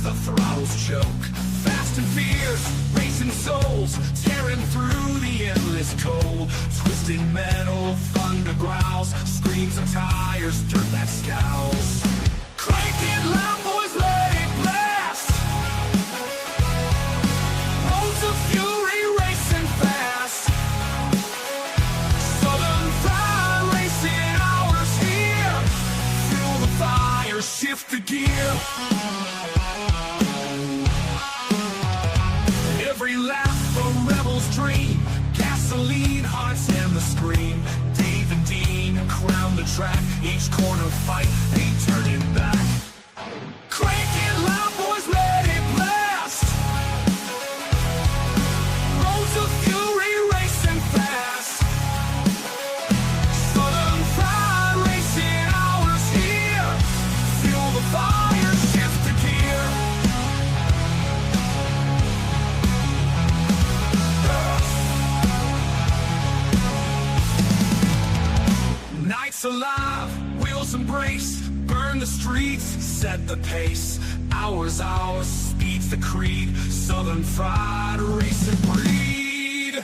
the throttles choke. Fast and fierce, racing souls, tearing through the endless cold. Twisting metal, thunder growls, screams of tires, dirt that scowls. Crank it loud, boys, let it blast. Roads of fury racing fast. Southern Fried racing hours here. Fuel the fire, shift the gear. Every lap a rebel's dream. Gasoline, hearts and the scream. Dave and Dean crown the track. Each corner fight, ain't turning back. Crank it loud, boys, let it blast. Roads of fury racing fast. Southern Fried racing hours here. Fuel the fire, shift the gear. Nights alive, wheels embrace, burn the streets, set the pace. Hours, speed's the creed. Southern Fried racing breed.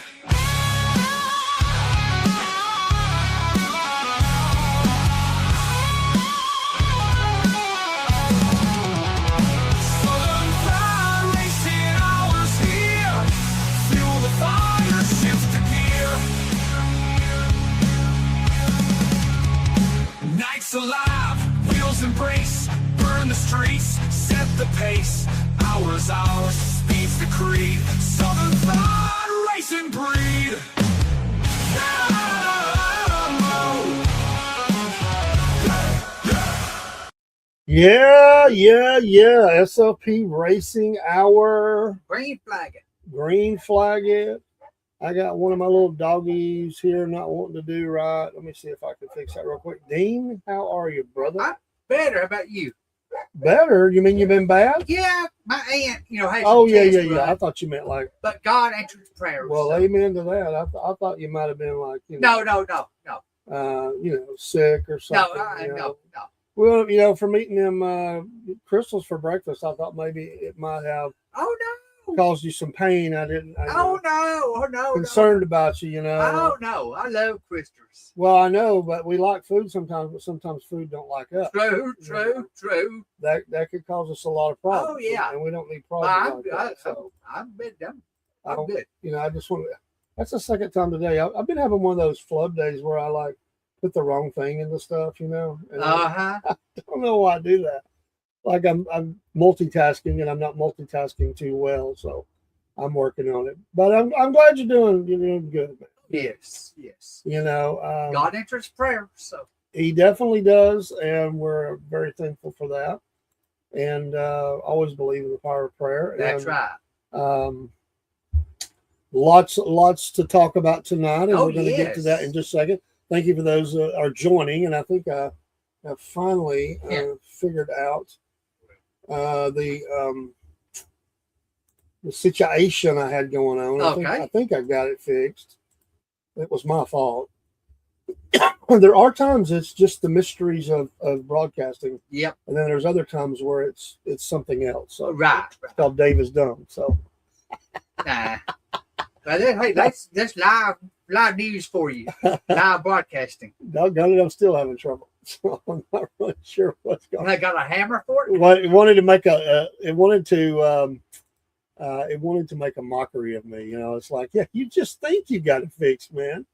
Southern Fried racing hours here. Fuel the fire, shift the gear. Nights alive, wheels embrace, burn the streets, set the pace. Hours, speed's the creed. Southern Fried racing breed. Yeah. SFP Racing Hour. Green flag it. Green flag it. I got one of my little doggies here not wanting to do right. Let me see if I can fix that real quick. Dean, how are you, brother? I'm better. How about you? Better? You mean you've been bad? Yeah, my aunt, had Oh, some yeah. chest run, I thought you meant like, but God answered prayers. well, so. amen to that. I thought you might have been like, No. sick or something. No. Well, from eating them crystals for breakfast, I thought maybe it might have Oh no. caused you some pain. I No. concerned about you, Oh no. I love crystals. Well, I know, but we like food sometimes, but sometimes food don't like us. True. That could cause us a lot of problems. Oh, yeah. and we don't need problems like that. So I'm good. I'm good. I just want. That's the second time today. I've been having one of those flub days where I like put the wrong thing into stuff, and I don't know why I do that. Like I'm multitasking, and I'm not multitasking too well, so I'm working on it. But I'm glad you're doing good, man. Yes. God God answers prayer, so He definitely does, and we're very thankful for that. And always believe in the power of prayer. that's right. Lots to talk about tonight, and Oh, we're going to get to that in just a second. Thank you for those that are joining, and I think I have finally figured out the situation I had going on. Okay. I think I got it fixed. It was my fault. There are times it's just the mysteries of broadcasting. Yep. And then there's other times where it's something else. So Right. It's called Dave is dumb. So Nah. Well, hey, that's live news for you. Live broadcasting. doggone it, I'm still having trouble. So I'm not really sure what's going on. And I got a hammer for it. It wanted to make it wanted to make a mockery of me. It's like, yeah, you just think you got it fixed, man.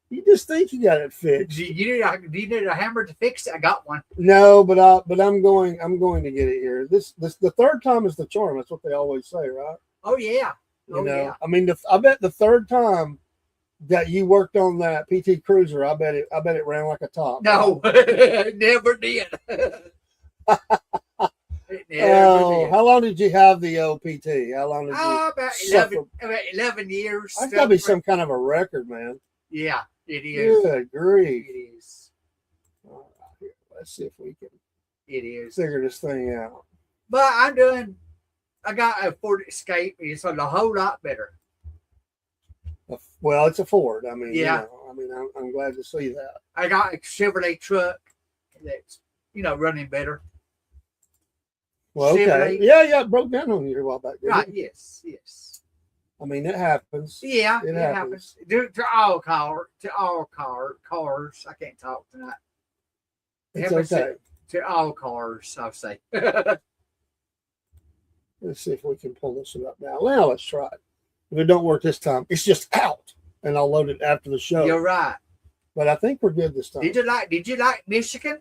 You just think you got it fixed. Do you need a hammer to fix it? I got one. No, but I'm going to get it here. This the third time is the charm. That's what they always say, right? Oh yeah. Yeah. I mean, I bet the third time that you worked on that PT Cruiser, I bet it ran like a top. No, never did. How long did you have the OPT? How long did you? About 11 years. That's got to be some kind of a record, man. Yeah, it is. Good grief. It is. All right, here, let's see if we can It is. figure this thing out. But I got a Ford Escape. It's a whole lot better. Well, it's a Ford. I mean, Yeah. I'm glad to see that. I got a Chevrolet truck that's, running better. Well, okay. Yeah, it broke down on you a while back. Right, yes. I mean, it happens. Yeah, it happens. To all cars. I can't talk tonight. It's okay. To all cars, I'll say. Let's see if we can pull this up now. Well, let's try it. If it don't work this time, it's just out, and I'll load it after the show. You're right. But I think we're good this time. Did you like Michigan?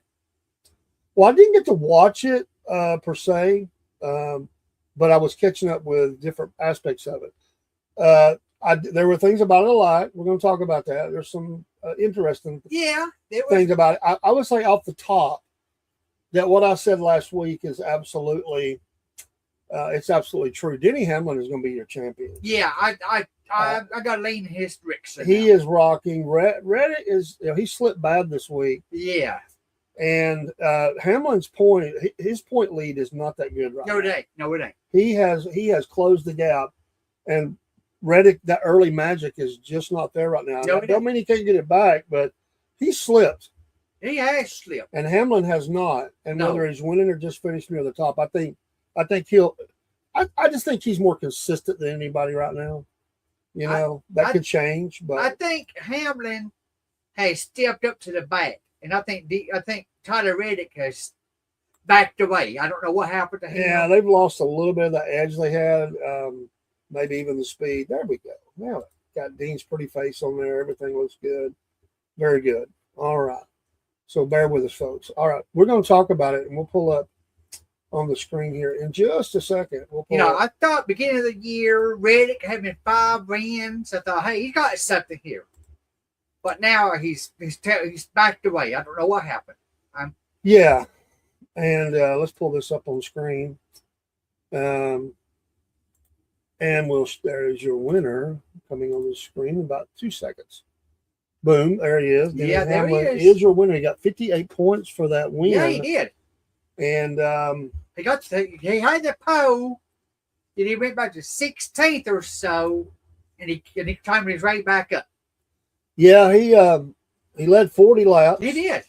Well, I didn't get to watch it per se, but I was catching up with different aspects of it. There were things about it a lot. We're going to talk about that. There's some interesting things about it. I would say off the top that what I said last week is absolutely, it's absolutely true. Denny Hamlin is going to be your champion. Yeah, I got to lean his direction. He is rocking. Reddick is, he slipped bad this week. Yeah. And Hamlin's his point lead is not that good right now. No, it ain't. He has closed the gap, and Reddick, that early magic is just not there right now. No, don't mean he can't get it back, but he slipped. He has slipped, and Hamlin has not. And whether he's winning or just finished near the top, I think he'll. I just think he's more consistent than anybody right now. You know, that could change, but I think Hamlin has stepped up to the bat, and I think Tyler Reddick has backed away. I don't know what happened to him. Yeah, they've lost a little bit of the edge they had, maybe even the speed. There we go. Now got Dean's pretty face on there. Everything looks good. Very good. All right. So bear with us, folks. All right. We're going to talk about it, and we'll pull up on the screen here in just a second. I thought beginning of the year, Reddick having 5 wins. I thought, hey, he got something here. But now he's backed away. I don't know what happened. Yeah. And let's pull this up on the screen. And there's your winner coming on the screen in about 2 seconds. Boom, there he is. Yeah, there he is. He is your winner. He got 58 points for that win. Yeah, he did. And he had the pole, and he went back to 16th or so, and he climbed his right back up. Yeah, he led 40 laps. He did.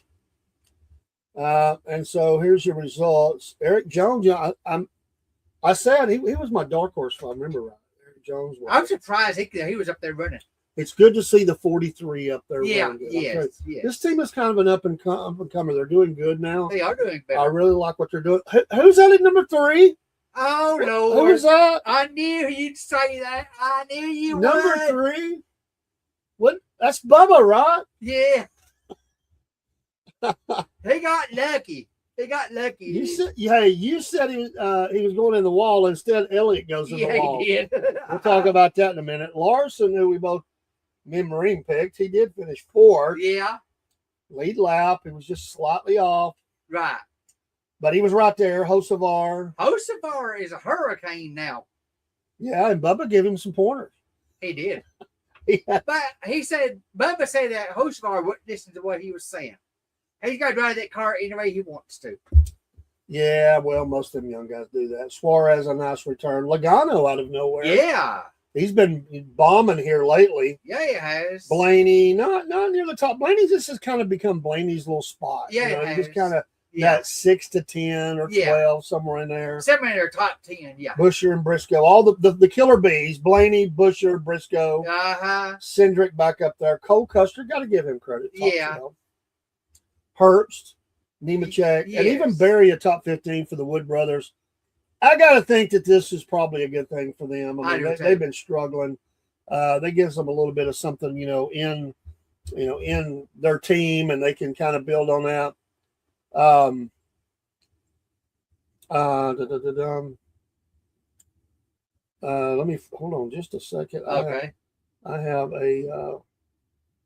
And so here's your results. Eric Jones, I said he was my dark horse, if I remember right. Eric Jones was. I'm surprised he was up there running. It's good to see the 43 up there. Yeah, yes. This team is kind of an up and comer. They're doing good now. They are doing better. I really like what they're doing. Who's that at number 3? Oh, Lord. Who's that? I knew you'd say that. I knew you would. Number 3? What? That's Bubba, right? Yeah. He got lucky. You said he was going in the wall. Instead, Elliott goes in the wall. He did. We'll talk about that in a minute. Larson, who me and Marine picked, he did finish 4th. Yeah. Lead lap. He was just slightly off. Right. But he was right there. Hocevar is a hurricane now. Yeah, and Bubba gave him some pointers. He did. Yeah. But Bubba said that Hocevar wouldn't listen to what he was saying. He's got to drive that car any way he wants to. Yeah, well, most of them young guys do that. Suarez, a nice return. Logano out of nowhere. Yeah. He's been bombing here lately. Yeah, he has. Blaney, not near the top. Blaney's just has kind of become Blaney's little spot. Yeah, he's kind of that 6 to 10 or 12, somewhere in there. Somewhere in their top 10, yeah. Busher and Briscoe, all the killer bees. Blaney, Busher, Briscoe. Cindric back up there. Cole Custer, got to give him credit. Yeah. Herbst, Nemechek, and even Barry a top 15 for the Wood brothers. I got to think that this is probably a good thing for them. I mean, they've been struggling. That gives them a little bit of something, in their team, and they can kind of build on that. Let me hold on just a second. Okay. I have a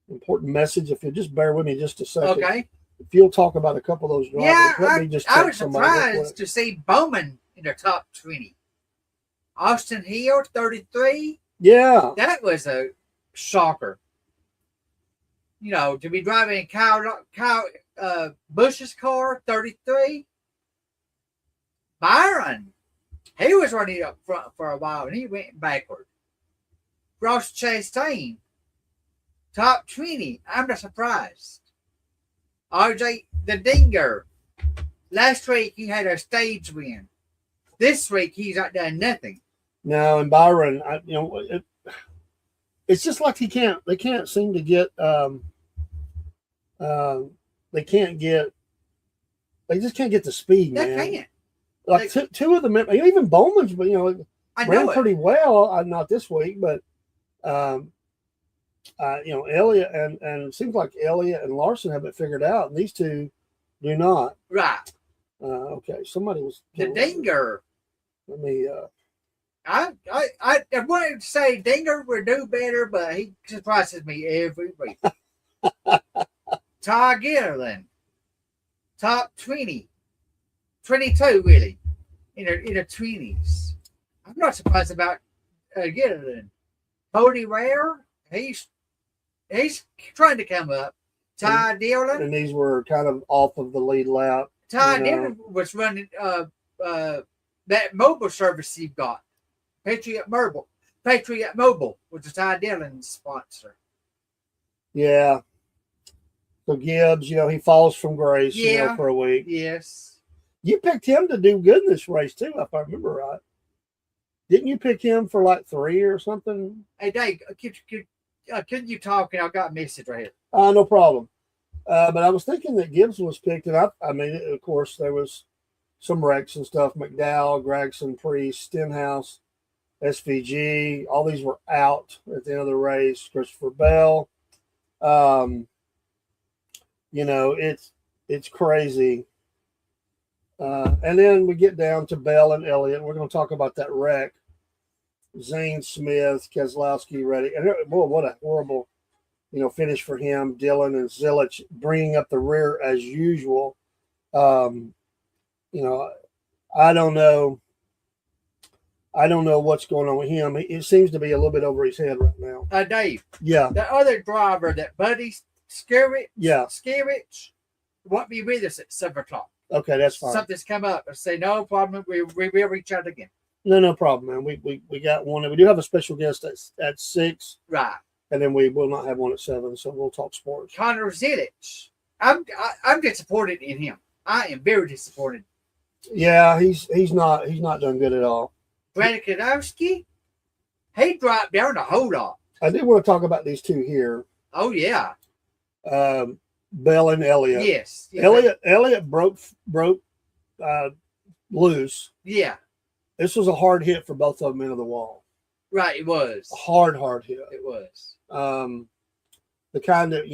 important message. If you'll just bear with me just a second. Okay. If you'll talk about a couple of those drivers, let me just I was surprised to see Bowman in their top 20. Austin Hill, 33. Yeah. That was a shocker. To be driving Kyle Bush's car, 33. Byron, he was running up front for a while, and he went backward. Ross Chastain, top 20. I'm not surprised. RJ the Dinger. Last week he had a stage win. This week he's not done nothing. No, and Byron, it's just like they can't seem to get they just can't get the speed, man. They can't. Like two of them, even Bowman's, but ran pretty well. Not this week, but Elliott and it seems like Elliott and Larson have it figured out, and these two do not. Right. Okay, somebody was the Dinger. Let me. I wanted to say Dinger would do better, but he surprises me every week. Ty Gilliland, top 20, 22 really, in the 20s. I'm not surprised about Gilliland. Cody Ware, he's trying to come up. Ty Dillon. And these were kind of off of the lead lap. Ty Dillon was running that mobile service you've got. Patriot Mobile was the Ty Dillon sponsor. Yeah. So Gibbs, he falls from grace for a week. Yes. You picked him to do good in this race too, if I remember right. Didn't you pick him for like 3 or something? Hey, Dave, couldn't you talk? And I got a message right here. No problem. But I was thinking that Gibbs was picked, and I mean, of course, there was some wrecks and stuff. McDowell, Gregson, Priest, Stenhouse, SVG, all these were out at the end of the race. Christopher Bell. It's crazy. And then we get down to Bell and Elliott. We're going to talk about that wreck. Zane Smith, Keselowski, Reddick. And boy, what a horrible, finish for him. Dillon and Zilich bringing up the rear as usual. I don't know. I don't know what's going on with him. It seems to be a little bit over his head right now. Dave. Yeah. The other driver, that Buddy Skirich. Yeah. Skirich won't be with us at 7 o'clock. Okay, that's fine. Something's come up. I say no problem. We will reach out again. No problem, man. We got one. We do have a special guest at 6. Right. And then we will not have one at 7, so we'll talk sports. Connor Zilich. I'm disappointed in him. I am very disappointed. Yeah, he's not done good at all. Brandon Kadowski, he dropped down a whole lot. I did want to talk about these two here. Oh yeah. Bell and Elliott. Yes. Elliott broke loose. Yeah. This was a hard hit for both of them into the wall. Right, it was. A hard hit. It was. The kind that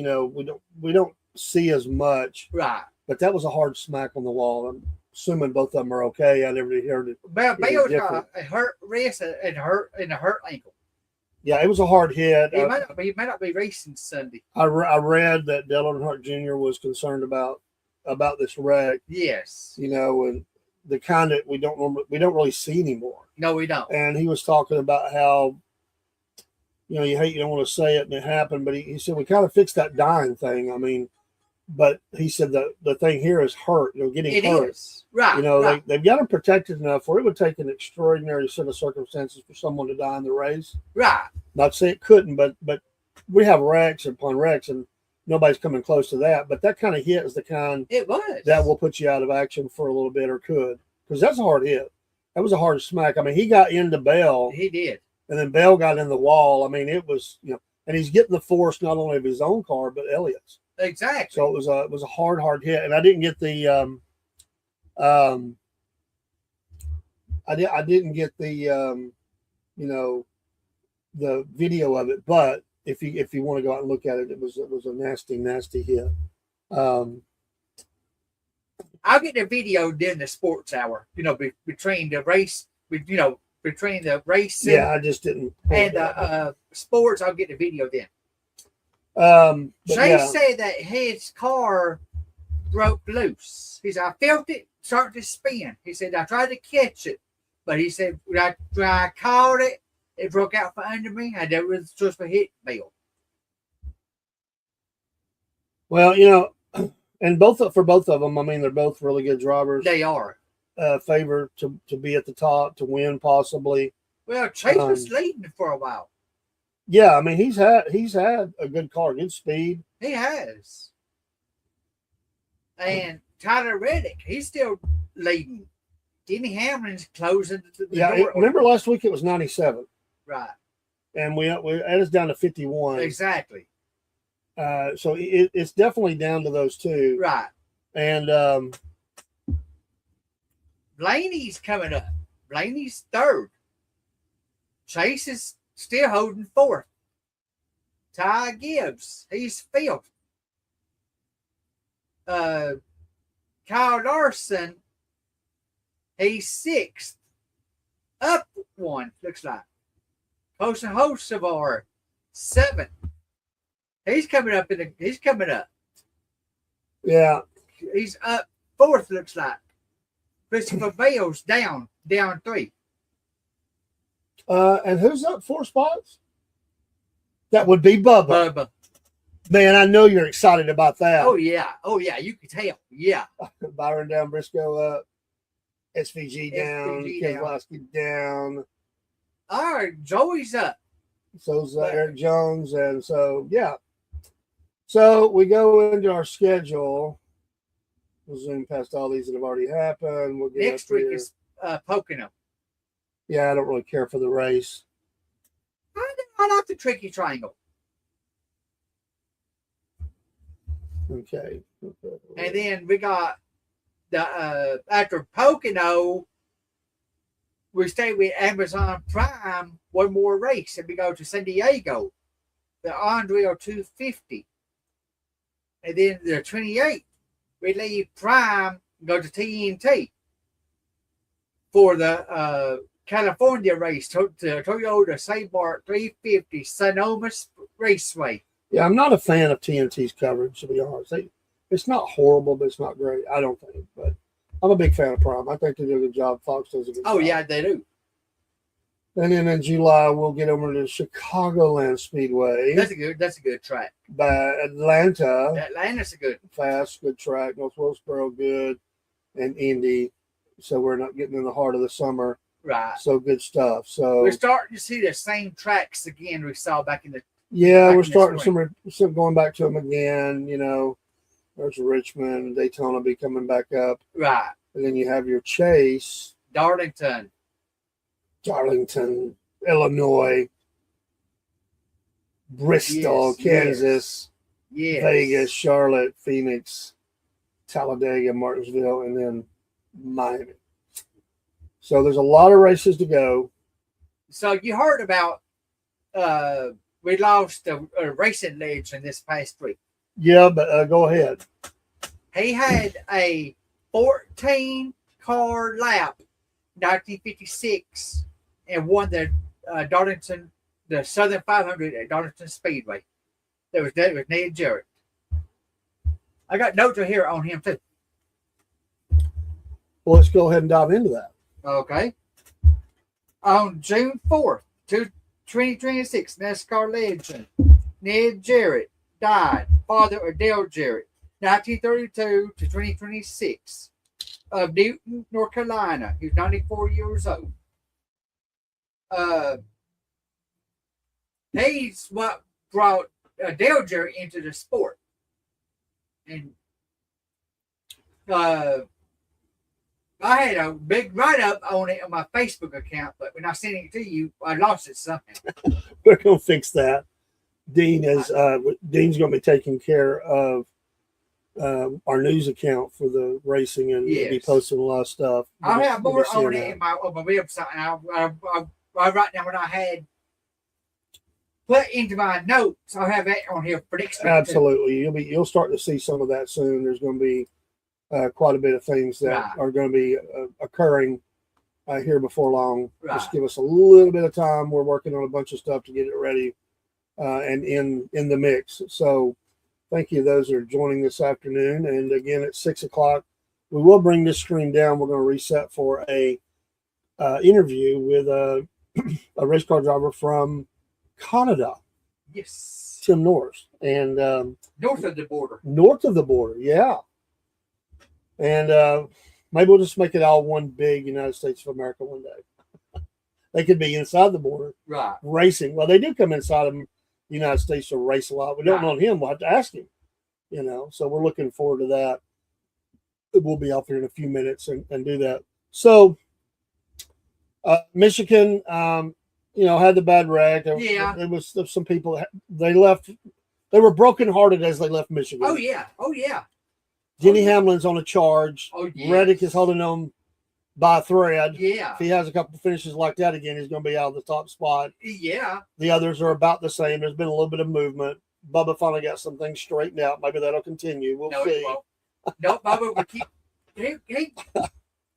we don't see as much. Right. But that was a hard smack on the wall. I'm assuming both of them are okay. I never heard it. Bell's got a hurt wrist and a hurt ankle. Yeah, it was a hard hit. He might not be racing Sunday. I read that Dale Earnhardt Jr. was concerned about this wreck. Yes. And the kind that we don't really see anymore. No, we don't. And he was talking about how, you don't want to say it and it happened, but he said we kind of fixed that dying thing. I mean, but he said the thing here is hurt, getting hurt. It is. Right. Right. They've got him protected enough where it would take an extraordinary set of circumstances for someone to die in the race. Right. Not to say it couldn't, but we have wrecks upon wrecks and nobody's coming close to that. But that kind of hit is the kind that will put you out of action for a little bit, or could, because that's a hard hit. That was a hard smack. I mean, he got into Bell. He did. And then Bell got in the wall. I mean, it was, and he's getting the force not only of his own car, but Elliott's. Exactly. So it was a hard hit. And I didn't get the, I didn't get the, the video of it, but if you want to go out and look at it, it was a nasty hit. I'll get the video during the sports hour, between the race, between the race. Yeah, I just didn't. And sports, I'll get the video then. Shay said that his car broke loose. He said, I felt it start to spin. He said, I tried to catch it, but he said, when I caught it, it broke out from under me. I never was supposed to hit Bill. Well, and for both of them, I mean, they're both really good drivers. They are. Favored to be at the top, to win possibly. Well, Chase was leading for a while. Yeah, I mean, he's had a good car, good speed. He has. And Tyler Reddick, he's still leading. Denny Hamlin's closing the door. Remember last week it was 97. Right. And we added us down to 51. Exactly. So it's definitely down to those two. Right. And Blaney's coming up. Blaney's third. Chase is still holding fourth. Ty Gibbs, he's fifth. Kyle Larson, he's sixth. Up one, looks like. Colson Hocevar, seventh. He's coming up he's coming up. Yeah. He's up fourth, looks like. Christopher Bale's down three. And who's up 4 spots? That would be Bubba. Man, I know you're excited about that. Oh yeah, you can tell. Yeah. Byron down, Briscoe up, SVG down, Keselowski down. All right, Joey's up. So's Eric Jones, and so yeah. So we go into our schedule. We'll zoom past all these that have already happened. We'll get next week is Pocono. Yeah, I don't really care for the race. I like the Tricky Triangle. Okay. And then we got the after Pocono, we stay with Amazon Prime one more race, and we go to San Diego, the Andrea 250, and then the 28th we leave Prime and go to TNT for the California race, to Toyota Sabar 350 Sonoma Raceway. Yeah, I'm not a fan of TNT's coverage, to be honest. It's not horrible, but it's not great. I don't think, but I'm a big fan of Prime. I think they do a good job. Fox does a good job. Oh, yeah, they do. And then in July, we'll get over to Chicagoland Speedway. That's a good track. By Atlanta. Atlanta's a good. Fast, good track. North Wilkesboro, good. And Indy. So we're not getting in the heart of the summer. Right. So good stuff. So we're starting to see the same tracks again we saw back in the. Yeah, we're starting some going back to them again. You know, there's Richmond, Daytona be coming back up. Right. And then you have your Chase. Darlington, Illinois, Bristol, Kansas, Vegas, Charlotte, Phoenix, Talladega, Martinsville, and then Miami. So there's a lot of races to go. So you heard about we lost a racing legend this past week. Yeah, but go ahead. He had a 14-car lap, 1956, and won the Darlington, the Southern 500 at Darlington Speedway. That was Ned Jarrett. I got notes here on him too. Well, let's go ahead and dive into that. Okay. On June 4th, 2026, NASCAR legend Ned Jarrett died. Father of Dale Jarrett, 1932 to 2026, of Newton, North Carolina. He was 94 years old. He's what brought Dale Jarrett into the sport. And I had a big write-up on it on my Facebook account, but when I sent it to you, I lost it somehow. We're going to fix that. Dean's going to be taking care of our news account for the racing, and we'll be posting a lot of stuff. I'll have more on it on my website. And I write down what I had put into my notes. I'll have that on here for next week. Absolutely, you'll start to see some of that soon. There's going to be quite a bit of things that are going to be occurring here before long. Right. Just give us a little bit of time. We're working on a bunch of stuff to get it ready and in the mix. So thank you, those who are joining this afternoon. And again, at 6 o'clock, we will bring this screen down. We're going to reset for a interview with a race car driver from Canada. Yes. Tim Norris. And north of the border. North of the border, yeah. And maybe we'll just make it all one big United States of America one day. They could be inside the border, right? Racing. Well, they do come inside of the United States to race a lot. We don't know him. We'll have to ask him, So we're looking forward to that. We'll be out there in a few minutes and do that. So Michigan, had the bad wreck. There was some people. They left. They were brokenhearted as they left Michigan. Oh yeah. Denny Hamlin's on a charge. Oh yes. Reddick is holding on by a thread. Yeah. If he has a couple of finishes like that again, he's going to be out of the top spot. Yeah. The others are about the same. There's been a little bit of movement. Bubba finally got some things straightened out. Maybe that'll continue. We'll see. No, Bubba will keep.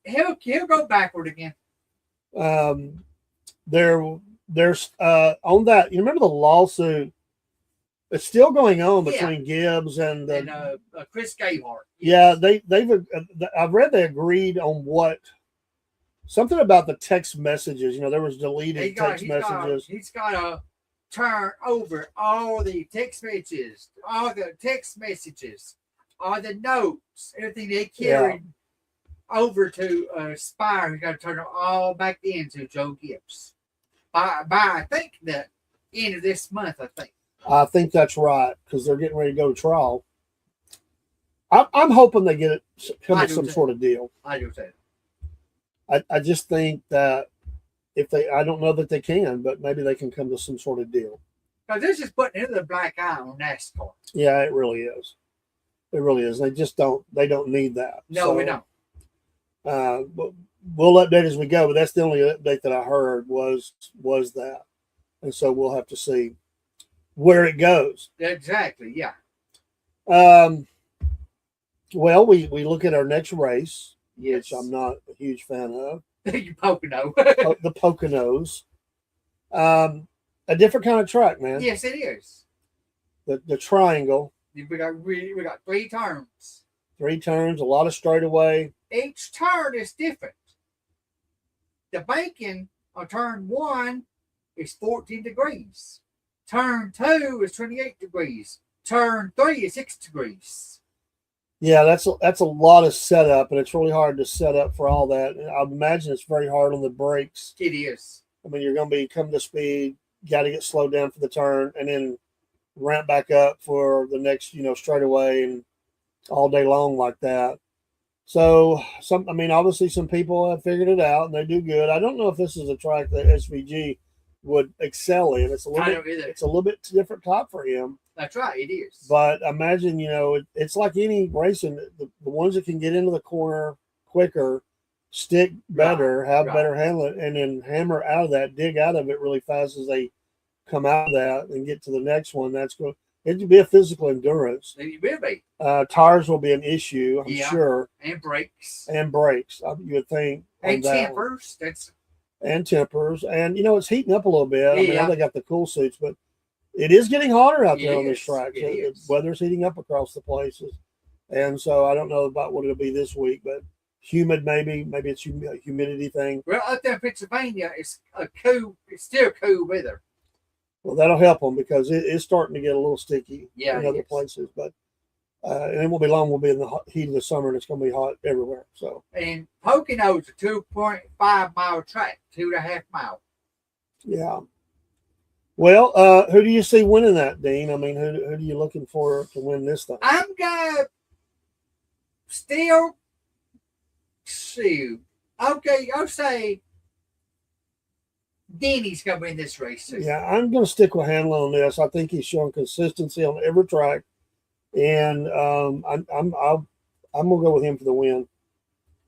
He'll go backward again. There's on that. You remember the lawsuit? It's still going on between Gibbs and Chris Gayhart. Yeah, they've. I've read they agreed on what something about the text messages. There was deleted text messages. He's got to turn over all the text messages, all the notes, everything they carried over to Spire. He's got to turn it all back into Joe Gibbs by I think the end of this month. I think that's right because they're getting ready to go to trial. I'm hoping they come to some sort of deal. I do too. I just think that I don't know that they can, but maybe they can come to some sort of deal. Because this is putting into the black eye on NASCAR. Yeah, it really is. It really is. They just don't. They don't need that. No, we don't. We'll update as we go, but that's the only update that I heard was that, and so we'll have to see where it goes. Exactly. Yeah. Well, we look at our next race, which I'm not a huge fan of. You Pocono. The Poconos. A different kind of track, man. Yes, it is. The triangle. We got 3 turns. 3 turns, a lot of straightaway. Each turn is different. The banking on turn 1 is 14 degrees. Turn 2 is 28 degrees. Turn 3 is 6 degrees. Yeah, that's a lot of setup, and it's really hard to set up for all that. And I imagine it's very hard on the brakes. It is. I mean, you're going to be coming to speed, got to get slowed down for the turn, and then ramp back up for the next, straightaway and all day long like that. So, obviously some people have figured it out, and they do good. I don't know if this is a track that SVG would excel in. It's a little bit different top for him. That's right, it is. But imagine, it's like any racing. The ones that can get into the corner quicker, stick better, have better handling, and then hammer out of that, dig out of it really fast as they come out of that and get to the next one. That's going. It'll be a physical endurance. It will be. Tires will be an issue, I'm sure. And brakes. You would think. And tempers. And tempers. And, it's heating up a little bit. I know they got the cool suits, but it is getting hotter out there on this track. The weather's heating up across the places. And so I don't know about what it'll be this week, but humid maybe. Maybe it's a humidity thing. Well, up there in Pennsylvania, it's still cool weather. Well, that'll help them because it's starting to get a little sticky in other places. But and it won't be long. We'll be in the heat of the summer, and it's going to be hot everywhere. So. And Pocono's a 2.5 mile track, 2.5 miles. Yeah. Well, who do you see winning that, Dean? I mean, who are you looking for to win this thing? I'm gonna still see. Okay, I'll say Denny's gonna win this race too. Yeah, I'm gonna stick with Hanlon on this. I think he's showing consistency on every track, and I'm gonna go with him for the win.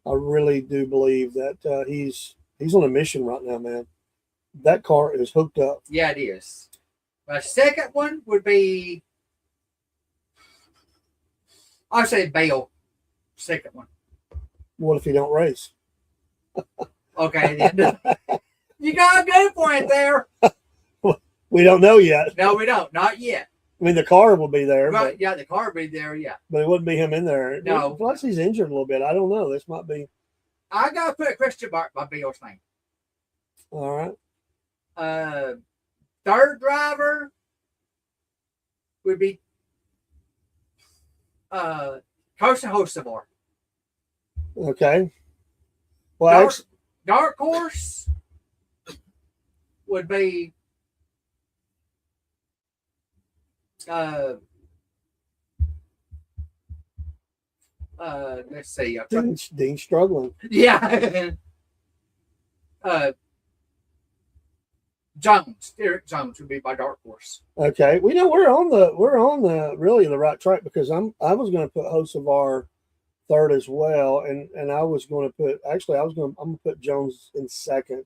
I really do believe that he's on a mission right now, man. That car is hooked up. Yeah, it is. My second one would be, I'll say Bale. Second one. What if he don't race? Okay, then. You got a good point there. We don't know yet. No, we don't. Not yet. I mean, the car will be there. Right, the car will be there, yeah. But it wouldn't be him in there. No. Plus, he's injured a little bit. I don't know. This might be. I got to put a question mark by Bale's name. All right. Third driver would be Carson Hocevar. Okay. Well, dark horse would be Let's see. Dean's struggling. Yeah. Derek Jones would be my dark horse. Okay, we know we're on the really the right track because I was going to put Hocevar third as well, and I was going to put I'm going to put Jones in second.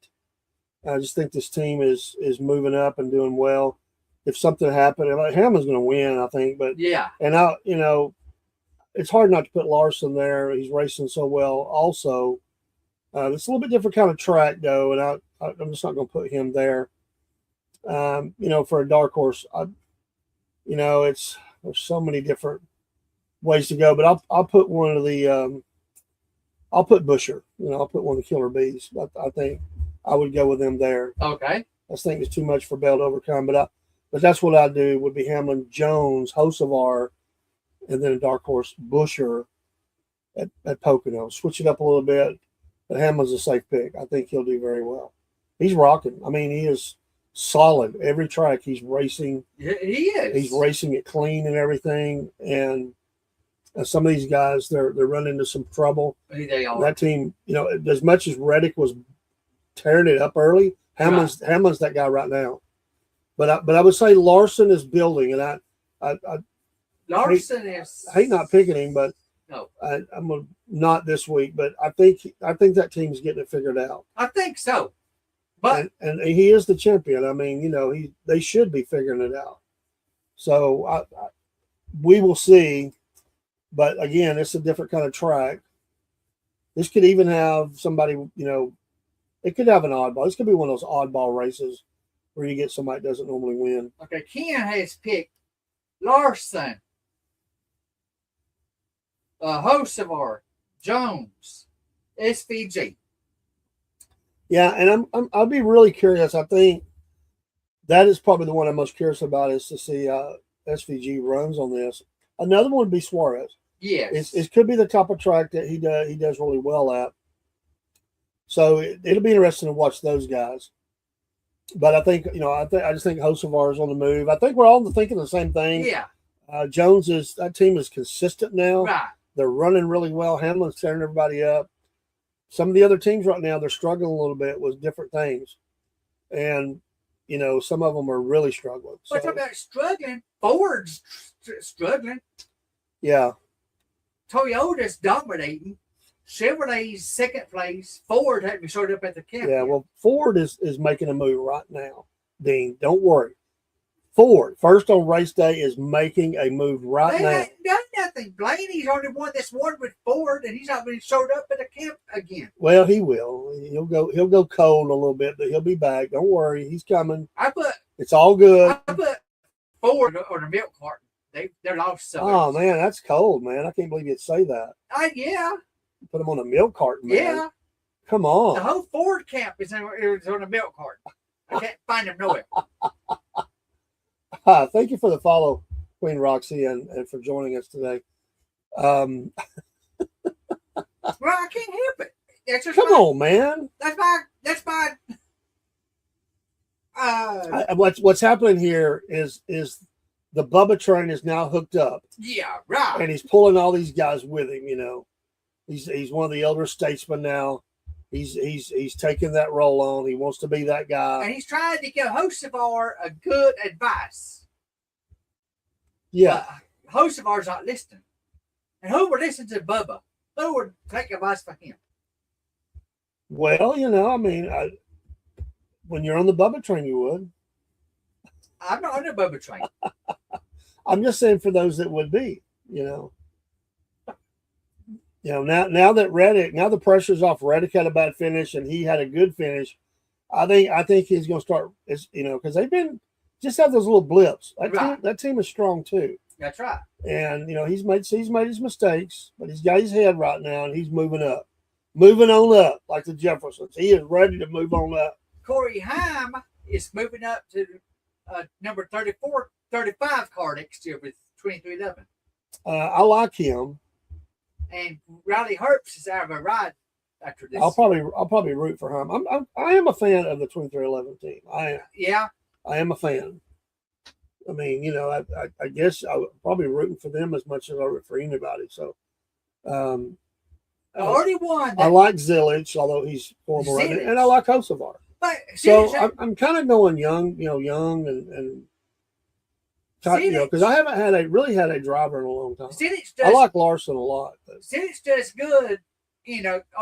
I just think this team is moving up and doing well. If something happened, Hamlin's going to win, I think. But yeah, and it's hard not to put Larson there. He's racing so well. Also, it's a little bit different kind of track though, and I'm just not going to put him there. For a dark horse, there's so many different ways to go, but I'll put one of the I'll put Busher. I'll put one of the Killer Bees. I think I would go with them there. Okay. I think it's too much for Bell to overcome, but that's what I do. Would be Hamlin, Jones, Hocevar, and then a dark horse Busher at Pocono. Switch it up a little bit, but Hamlin's a safe pick. I think he'll do very well. He's rocking. I mean, he is solid every track. He's racing. Yeah, he is. He's racing it clean and everything, and some of these guys, they're running into some trouble. They are. That team, as much as Reddick was tearing it up early, Hamlin's that guy right now. But I would say Larson is building, and I Larson I hate not picking him, but no, I'm gonna not this week. But I think that team's getting it figured out. I think so. But and he is the champion. I mean, they should be figuring it out. So we will see. But again, it's a different kind of track. This could even have somebody, it could have an oddball. This could be one of those oddball races where you get somebody that doesn't normally win. Okay, Ken has picked Larson, Hocevar, Jones, SVG. Yeah, and I'll be really curious. I think that is probably the one I'm most curious about is to see SVG runs on this. Another one would be Suarez. Yes, it could be the type of track that he does really well at. So it'll be interesting to watch those guys. But I think I just think Hocevar is on the move. I think we're all thinking the same thing. Yeah, that team is consistent now. Right, they're running really well. Hamlin's tearing everybody up. Some of the other teams right now, they're struggling a little bit with different things, and some of them are really struggling. What's about struggling? Ford's struggling. Yeah. Toyota's dominating. Chevrolet's second place. Ford hadn't showed up at the camp. Yeah, well, Ford is making a move right now, Dean. Don't worry. Ford, first on race day, is making a move right now. They haven't done nothing. Blaney's only one that's won with Ford, and he's not been showed up at the camp again. Well, he will. He'll go cold a little bit, but he'll be back. Don't worry, he's coming. It's all good. I put Ford on a milk carton. They're lost. Oh man, that's cold, man. I can't believe you'd say that. Yeah. Put them on a milk carton, man. Yeah. Come on. The whole Ford camp is on a milk carton. I can't find them nowhere. Thank you for the follow, Queen Roxy, and for joining us today. Well, I can't help it. That's just Come on, man. That's my. What's happening here is the Bubba train is now hooked up. Yeah, right. And he's pulling all these guys with him. He's one of the elder statesmen now. He's taking that role on. He wants to be that guy. And he's trying to give Hocevar a good advice. Yeah. Hocevar's not listening. And who would listen to Bubba? Who would take advice from him? Well, when you're on the Bubba train, you would. I'm not on the Bubba train. I'm just saying for those that would be, now the pressure's off. Reddick had a bad finish and he had a good finish. I think he's going to start, because they've been just have those little blips. That team is strong too. That's right. And he's made his mistakes, but he's got his head right now and he's moving on up like the Jeffersons. He is ready to move on up. Corey Haim is moving up to number 35 car next year with 2311. I like him. And Riley Herbst is out of a ride after this. I'll probably root for him. I am a fan of the 2311 team. I am a fan. I mean, I guess I would probably rooting for them as much as I root for anybody. So Already won. I like Zilic, although he's horrible right now, and I like Kosovar. But so I'm kind of going young, young and because I haven't really had a driver in a long time. I like Larson a lot. Zilic does good,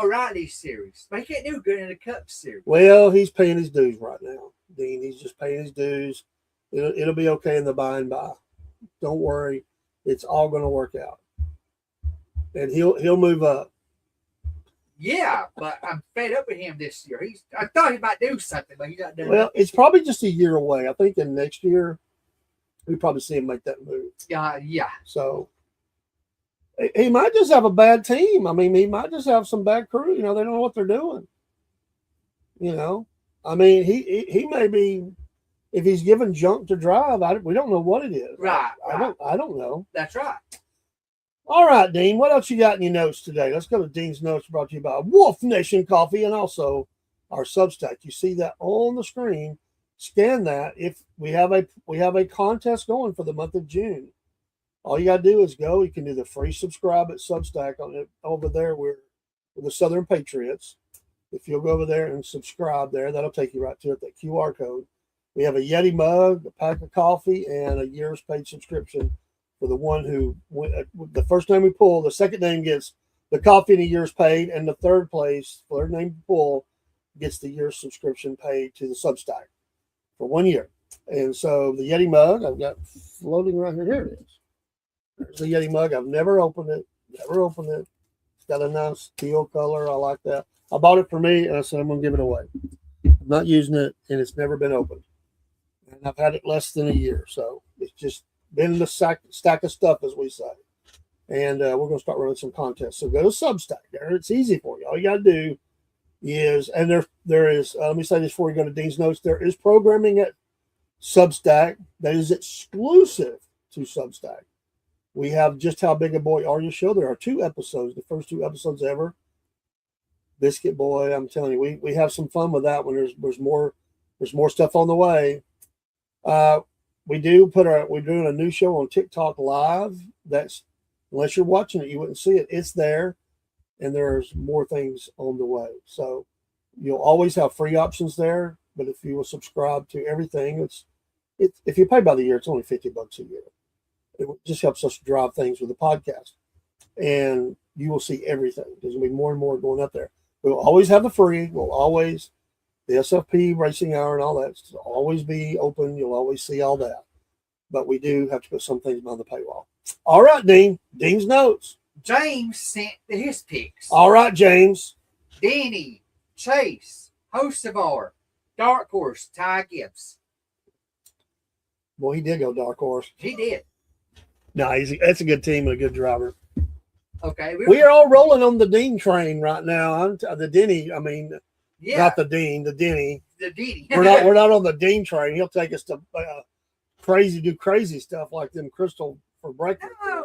O'Reilly series, but he can't do good in the Cup series. Well, he's paying his dues right now, Dean. He's just paying his dues. It'll be okay in the by and by. Don't worry, it's all going to work out, and he'll move up. Yeah, but I'm fed up with him this year. I thought he might do something, but he's not doing. Well, it's probably just a year away. I think in next year we probably see him make that move. Yeah. So he might just have a bad team. I mean, he might just have some bad crew. They don't know what they're doing. I mean, he may be. If he's given junk to drive, we don't know what it is. Right. I don't know. That's right. All right, Dean. What else you got in your notes today? Let's go to Dean's notes, brought to you by Wolf Nation Coffee and also our Substack. You see that on the screen. Scan that. If we have a contest going for the month of June, all you got to do is go. You can do the free subscribe at Substack on it over there. We're the Southern Patriots. If you'll go over there and subscribe there, that'll take you right to it. That QR code. We have a Yeti mug, a pack of coffee, and a year's paid subscription for the one who the first name we pull. The second name gets the coffee and a year's paid, and the third name to pull gets the year's subscription paid to the Substack for 1 year. And so the Yeti mug I've got floating right here. Here it is. There's the Yeti mug. I've never opened it. It's got a nice teal color. I like that. I bought it for me, and I said I'm going to give it away. I'm not using it, and it's never been opened. And I've had it less than a year, so it's just been the stack of stuff, as we say. And we're going to start running some contests. So go to Substack there. It's easy for you. All you got to do is, and there is, let me say this before you go to Dean's Notes, there is programming at Substack that is exclusive to Substack. We have Just How Big a Boy Are You show. There are 2 episodes, the first 2 episodes ever. Biscuit Boy, I'm telling you, we have some fun with that one. There's more stuff on the way. We're doing a new show on TikTok Live. That's, unless you're watching it, you wouldn't see it. It's there, and there's more things on the way. So you'll always have free options there. But if you will subscribe to everything, it's if you pay by the year, it's only $50 a year. It just helps us drive things with the podcast, and you will see everything. There's gonna be more and more going up there. We'll always have the free. We'll always the SFP racing hour and all that will always be open. You'll always see all that. But we do have to put some things behind the paywall. All right, Dean. Dean's notes. James sent his picks. All right, James. Danny, Chase, Hocevar, Dark Horse, Ty Gibbs. Boy, he did go Dark Horse. He did. No, that's a good team and a good driver. Okay. We are all rolling on the Dean train right now. The Denny, I mean, not the Dean, the Denny. The Denny. we're not on the Dean train. He'll take us to do crazy stuff like them Crystal for breakfast. No,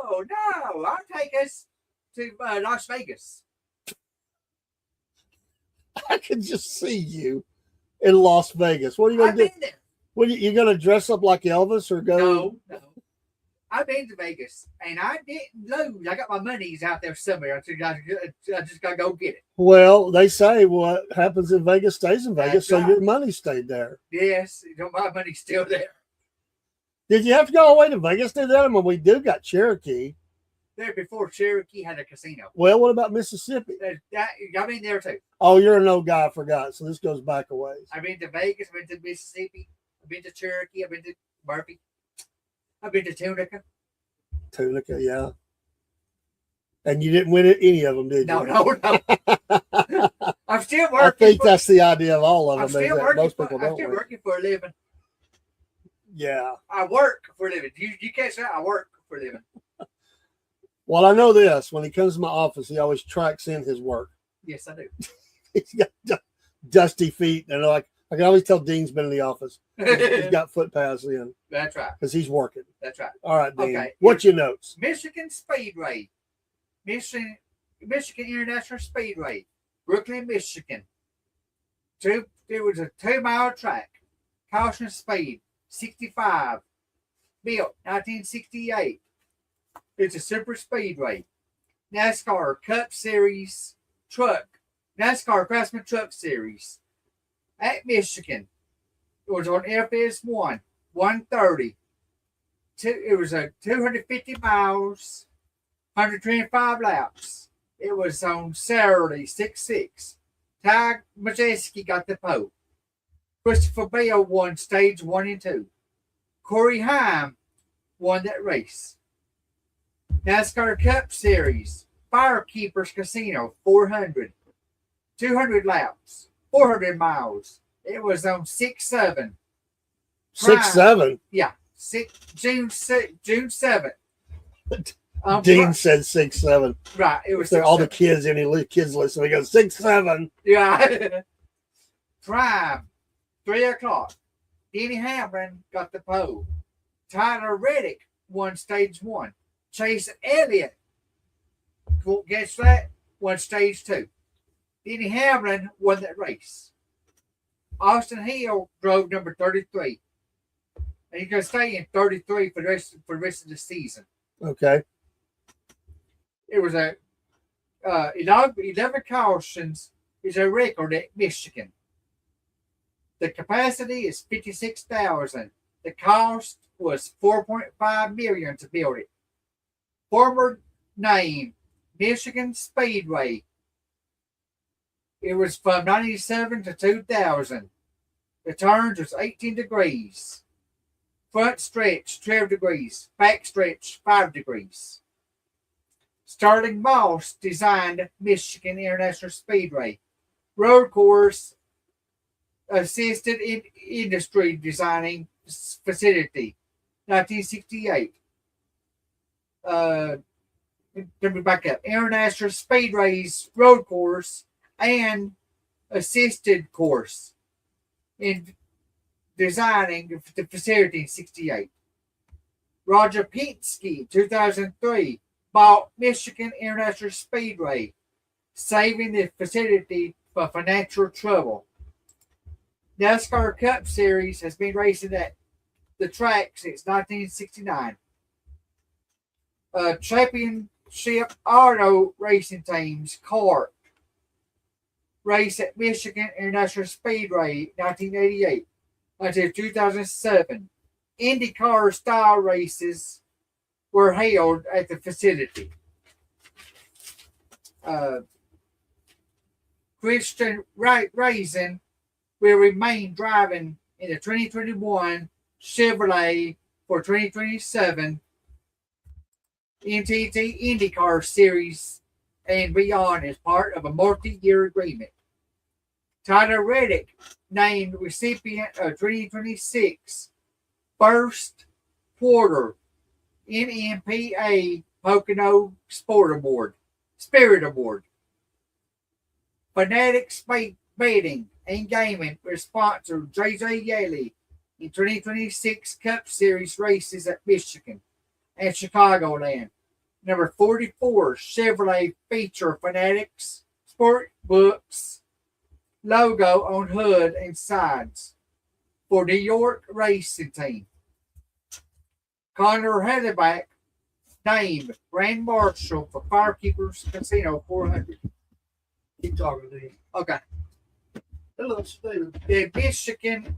I'll take us to Las Vegas. I can just see you in Las Vegas. What are you going to do? Been there. What you going to dress up like Elvis or go? No. I've been to Vegas, and I didn't lose. I got my monies out there somewhere. I just got to go get it. Well, they say what happens in Vegas stays in Vegas, That's so right. your money stayed there. Yes, my money's still there. Did you have to go all the way to Vegas to do that? I mean, we do got Cherokee. There before Cherokee had a casino. Well, what about Mississippi? I've been there too. Oh, you're an old guy, I forgot. So this goes back a ways. I've been to Vegas. I've been to Mississippi. I've been to Cherokee. I've been to Murphy. I've been to Tunica. Tunica, yeah. And you didn't win any of them, did you? No. I'm still working. I think that's the idea of all of them. I'm still win. working for a living. Yeah. I work for a living. You can't say I work for a living. Well, I know this. When he comes to my office, he always tracks in his work. Yes, I do. He's got dusty feet. And I can always tell Dean's been in the office. He's got foot pads in. That's right. Because he's working. That's right. All right, Dean. Okay. What's your notes? Michigan Speedway. Michigan International Speedway. Brooklyn, Michigan. It was a 2-mile track. Caution speed, 65. Built, 1968. It's a super speedway. NASCAR Cup Series truck, NASCAR Craftsman Truck Series at Michigan. It was on FS1, 130. It was a 250 miles, 125 laps. It was on Saturday, 6-6. Ty Majeski got the pole. Christopher Bell won stage 1 and 2. Corey Haim won that race. NASCAR Cup Series, Firekeepers Casino, 400. 200 laps, 400 miles. It was on 6-7. 6-7? Yeah. June 7th. Dean said 6-7. Right. It was all the kids, any kids listening, go 6-7. Yeah. Prime, 3 o'clock. Denny Hamlin got the pole. Tyler Reddick won stage 1. Chase Elliott, guess that, won stage 2. Denny Hamlin won that race. Austin Hill drove number 33. And he's going to stay in 33 for the rest of the season. Okay. It was a 11 cautions is a record at Michigan. The capacity is 56,000. The cost was $4.5 million to build it. Former name, Michigan Speedway. It was from 97 to 2000. The turns was 18 degrees. Front stretch, 12 degrees. Back stretch, 5 degrees. Sterling Moss designed Michigan International Speedway. Road course assisted in industry designing facility, 1968. Let me back up. International Speedway's road course and assisted course in designing the facility in 68. Roger Penske, 2003, bought Michigan International Speedway, saving the facility from financial trouble. NASCAR Cup Series has been racing at the track since 1969. Championship Auto Racing Teams, CART, race at Michigan International Speedway 1988 until 2007. IndyCar style races were held at the facility. Christian Raisin will remain driving in the 2021 Chevrolet for 2027 NTT IndyCar Series and beyond as part of a multi-year agreement. Tyler Reddick named recipient of 2026 First Quarter NMPA Pocono Spirit Award. Fanatics Betting and Gaming will sponsor JJ Yeley in 2026 Cup Series races at Michigan and Chicagoland. Number 44 Chevrolet feature Fanatics Sport Books logo on hood and sides for New York racing team. Connor Heatherback named Grand Marshal for Firekeepers Casino 400. Keep talking to you. Okay. Hello, Steve. The Michigan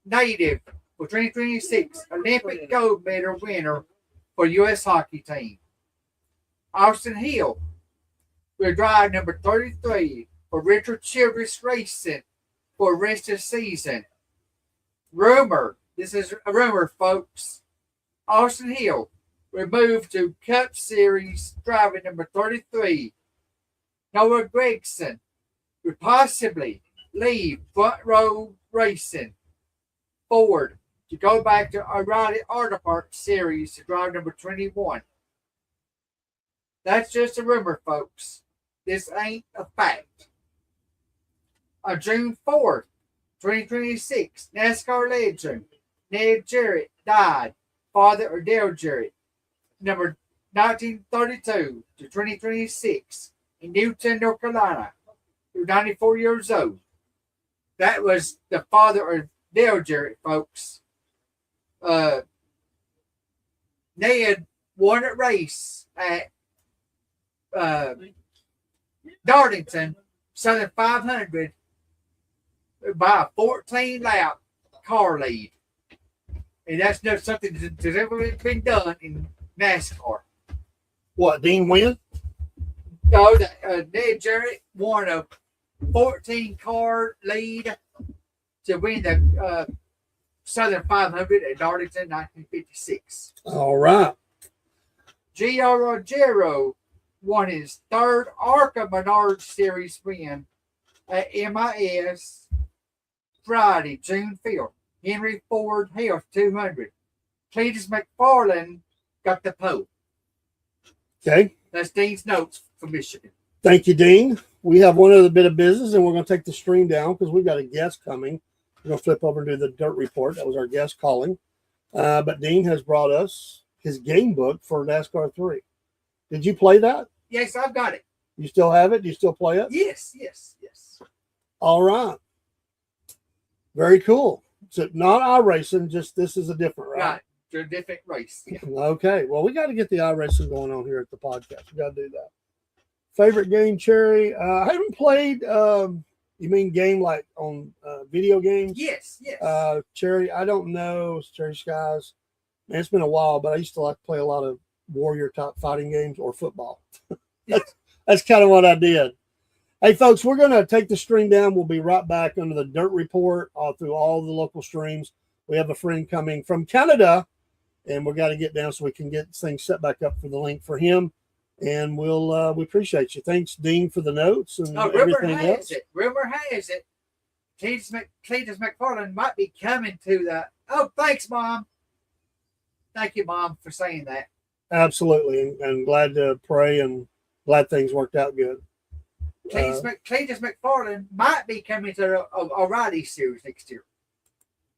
native for 2026 Olympic gold medal winner for U.S. hockey team. Austin Hill will drive number 33 for Richard Childress Racing for the rest of the season. Rumor, this is a rumor, folks. Austin Hill will move to Cup Series driving number 33. Noah Gregson will possibly leave Front Row Racing Ford to go back to O'Reilly Auto Parts Series to drive number 21. That's just a rumor, folks. This ain't a fact. On June 4th, 2026, NASCAR legend Ned Jarrett died, father of Dale Jarrett, number 1932 to 2026 in Newton, North Carolina, who was 94 years old. That was the father of Dale Jarrett, folks. Ned won a race at Darlington Southern 500 by a 14-lap car lead. And that's not something that's ever been done in NASCAR. What, Dean win? No, Ned Jarrett won a 14-car lead to win the Southern 500 at Darlington 1956. All right. Gio Rogero won his third ARCA Menard Series win at MIS Friday, June 5th. Henry Ford Health 200. Cletus McFarland got the pole. Okay. That's Dean's notes from Michigan. Thank you, Dean. We have one other bit of business, and we're going to take the stream down because we've got a guest coming. We're going to flip over and do the dirt report. That was our guest calling. But Dean has brought us his game book for NASCAR 3. Did you play that? Yes, I've got it. You still have it? Do you still play it? Yes. All right. Very cool. So not iRacing, just this is a different, right? They're a different race. Yeah. Okay. Well, we got to get the iRacing going on here at the podcast. We got to do that. Favorite game, Cherry? I haven't played. You mean game like on video games? Yes. Cherry, I don't know. Cherry Skies. Man, it's been a while, but I used to like to play a lot of warrior type fighting games or football. That's kind of what I did. Hey, folks, we're going to take the stream down. We'll be right back under the dirt report through all the local streams. We have a friend coming from Canada, and we've got to get down so we can get things set back up for the link for him. And we appreciate you. Thanks, Dean, for the notes and everything else. Rumor has it. Cletus McFarland might be coming to the. Oh, thanks, Mom. Thank you, Mom, for saying that. Absolutely, and glad to pray and glad things worked out good. Cletus McFarland might be coming to a Riley series next year.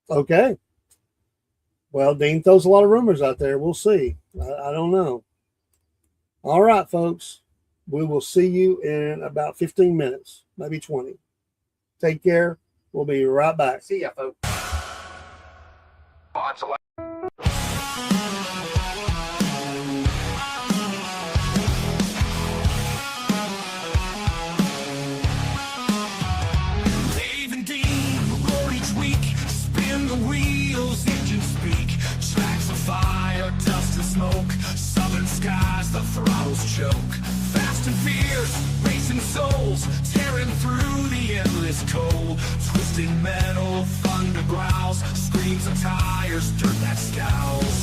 Okay. Well, Dean throws a lot of rumors out there. We'll see. I don't know. All right, folks. We will see you in about 15 minutes, maybe 20. Take care. We'll be right back. See ya, folks. Smoke, southern skies, the throttles choke. Fast and fierce, racing souls, tearing through the endless cold. Twisting metal, thunder growls, screams of tires, dirt that scowls.